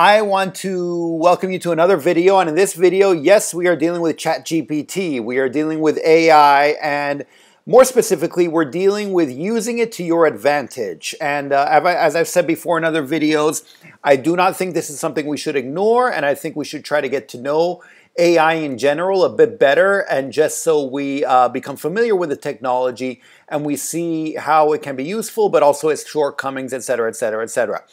I want to welcome you to another video, and in this video, yes, we are dealing with ChatGPT. We are dealing with AI, and more specifically, we're dealing with using it to your advantage. And as I've said before in other videos, I do not think this is something we should ignore, and I think we should try to get to know AI in general a bit better, and just so we become familiar with the technology and we see how it can be useful, but also its shortcomings, etc., etc., etc.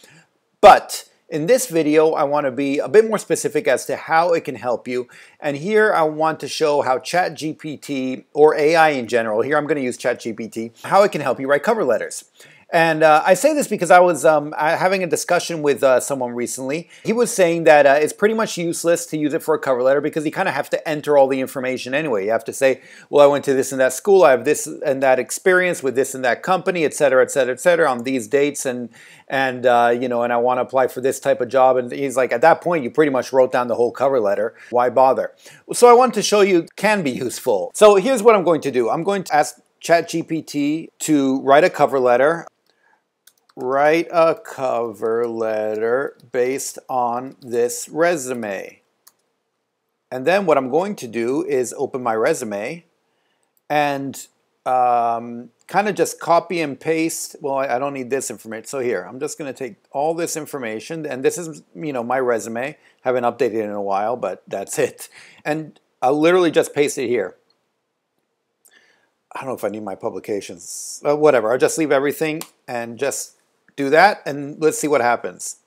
But in this video, I want to be a bit more specific as to how it can help you. And here I want to show how ChatGPT, or AI in general, here I'm going to use ChatGPT, how it can help you write cover letters. And I say this because I was having a discussion with someone recently. He was saying that it's pretty much useless to use it for a cover letter because you kind of have to enter all the information anyway. You have to say, well, I went to this and that school, I have this and that experience with this and that company, et cetera, et cetera, et cetera, on these dates, and you know, and I want to apply for this type of job. And he's like, at that point, you pretty much wrote down the whole cover letter. Why bother? So I wanted to show you it can be useful. So here's what I'm going to do. I'm going to ask ChatGPT to write a cover letter. Write a cover letter based on this resume. And then what I'm going to do is open my resume and kind of just copy and paste. Well, I don't need this information. So here, I'm just going to take all this information, and this is, you know, my resume. Haven't updated it in a while, but that's it. And I'll literally just paste it here. I don't know if I need my publications. Whatever, I'll just leave everything and just do that, and let's see what happens.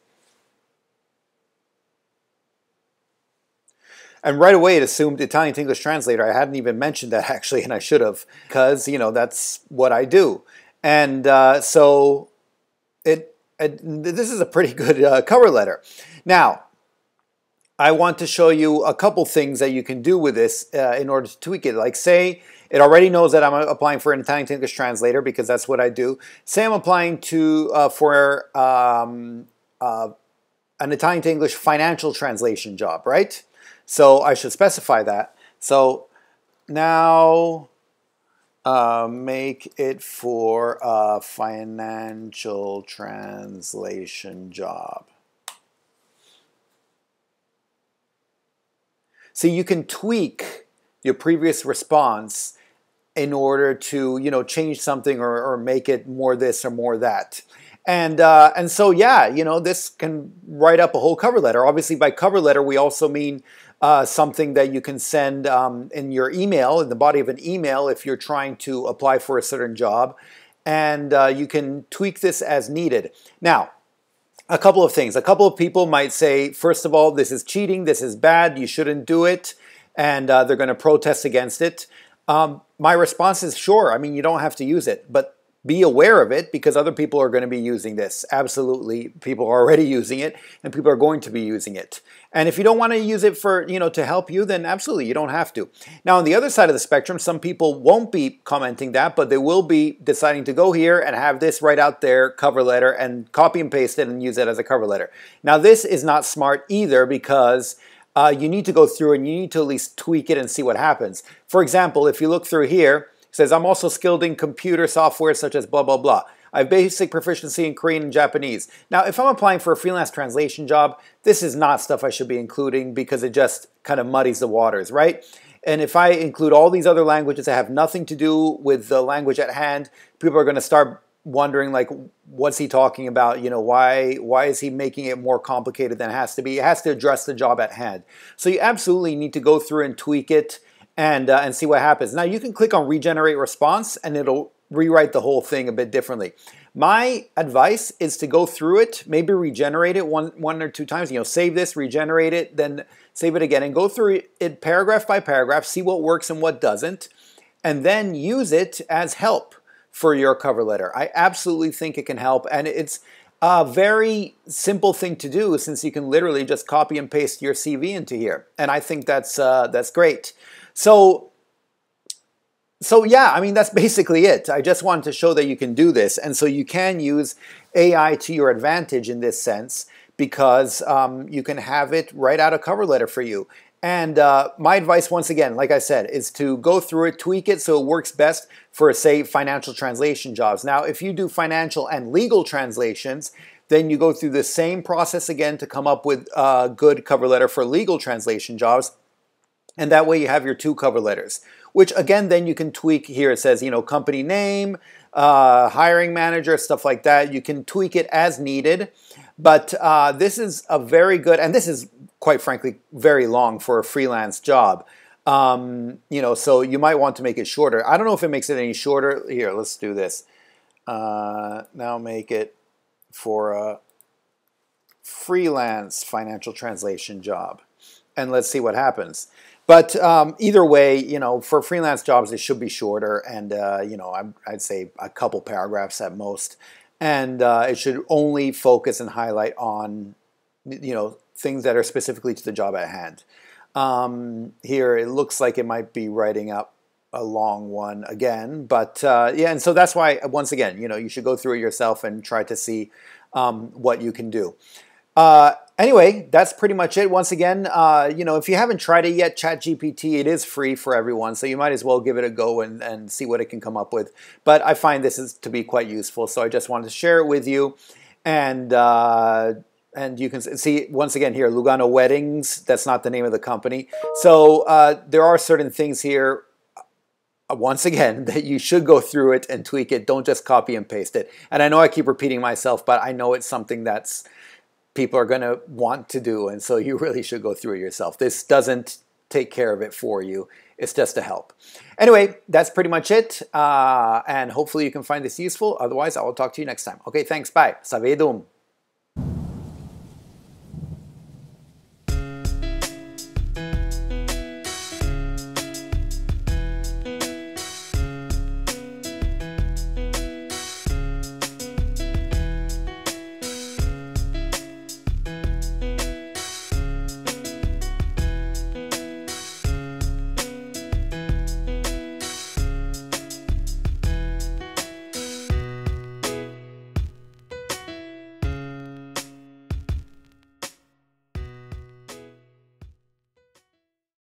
And right away it assumed Italian to English translator. I hadn't even mentioned that actually, and I should have, because, you know, that's what I do. And so this is a pretty good cover letter. Now, I want to show you a couple things that you can do with this in order to tweak it. Like, say it already knows that I'm applying for an Italian to English translator because that's what I do. Say I'm applying for an Italian to English financial translation job, right? So I should specify that. So now make it for a financial translation job. So you can tweak your previous response in order to, you know, change something or make it more this or more that. And so, yeah, you know, this can write up a whole cover letter. Obviously, by cover letter, we also mean something that you can send in your email, in the body of an email, if you're trying to apply for a certain job. And you can tweak this as needed. Now, a couple of things. A couple of people might say, first of all, this is cheating, this is bad, you shouldn't do it, and they're going to protest against it. My response is, sure, I mean, you don't have to use it, but be aware of it because other people are going to be using this. Absolutely, people are already using it, and people are going to be using it. And if you don't want to use it for, you know, to help you, then absolutely, you don't have to. Now, on the other side of the spectrum, some people won't be commenting that, but they will be deciding to go here and have this right out there cover letter and copy and paste it and use it as a cover letter. Now, this is not smart either because you need to go through and you need to at least tweak it and see what happens. For example, if you look through here, it says, I'm also skilled in computer software such as blah, blah, blah. I have basic proficiency in Korean and Japanese. Now, if I'm applying for a freelance translation job, this is not stuff I should be including because it just kind of muddies the waters, right? And if I include all these other languages that have nothing to do with the language at hand, people are going to start wondering, like, what's he talking about? You know, why is he making it more complicated than it has to be? It has to address the job at hand. So you absolutely need to go through and tweak it and see what happens. Now, you can click on regenerate response and it'll rewrite the whole thing a bit differently. My advice is to go through it, maybe regenerate it one or two times, you know, save this, regenerate it, then save it again, and go through it paragraph by paragraph, see what works and what doesn't, and then use it as help for your cover letter. I absolutely think it can help, and it's a very simple thing to do since you can literally just copy and paste your CV into here, and I think that's great. So yeah, I mean, that's basically it. I just wanted to show that you can do this. And so you can use AI to your advantage in this sense because you can have it write out a cover letter for you. And my advice, once again, like I said, is to go through it, tweak it so it works best for, say, financial translation jobs. Now, if you do financial and legal translations, then you go through the same process again to come up with a good cover letter for legal translation jobs. And that way you have your 2 cover letters, which again, then you can tweak here. It says, company name, hiring manager, stuff like that. You can tweak it as needed. But this is a very good, and this is quite frankly very long for a freelance job. So you might want to make it shorter. I don't know if it makes it any shorter. Here, let's do this. Now make it for a freelance financial translation job. And let's see what happens. But either way, for freelance jobs, it should be shorter. And, I'd say a couple paragraphs at most. And it should only focus and highlight on, things that are specifically to the job at hand. Here, it looks like it might be writing up a long one again. But, yeah, and so that's why, once again, you should go through it yourself and try to see what you can do. Anyway, that's pretty much it. Once again, if you haven't tried it yet, ChatGPT, it is free for everyone, so you might as well give it a go and see what it can come up with. But I find this is to be quite useful, so I just wanted to share it with you. And you can see, once again here, Lugano Weddings, that's not the name of the company. So there are certain things here, once again, that you should go through it and tweak it. Don't just copy and paste it. And I know I keep repeating myself, but I know it's something that's people are going to want to do, and so you really should go through it yourself. This doesn't take care of it for you. It's just a help. Anyway, that's pretty much it, and hopefully you can find this useful. Otherwise, I will talk to you next time. Okay, thanks. Bye. Savedum.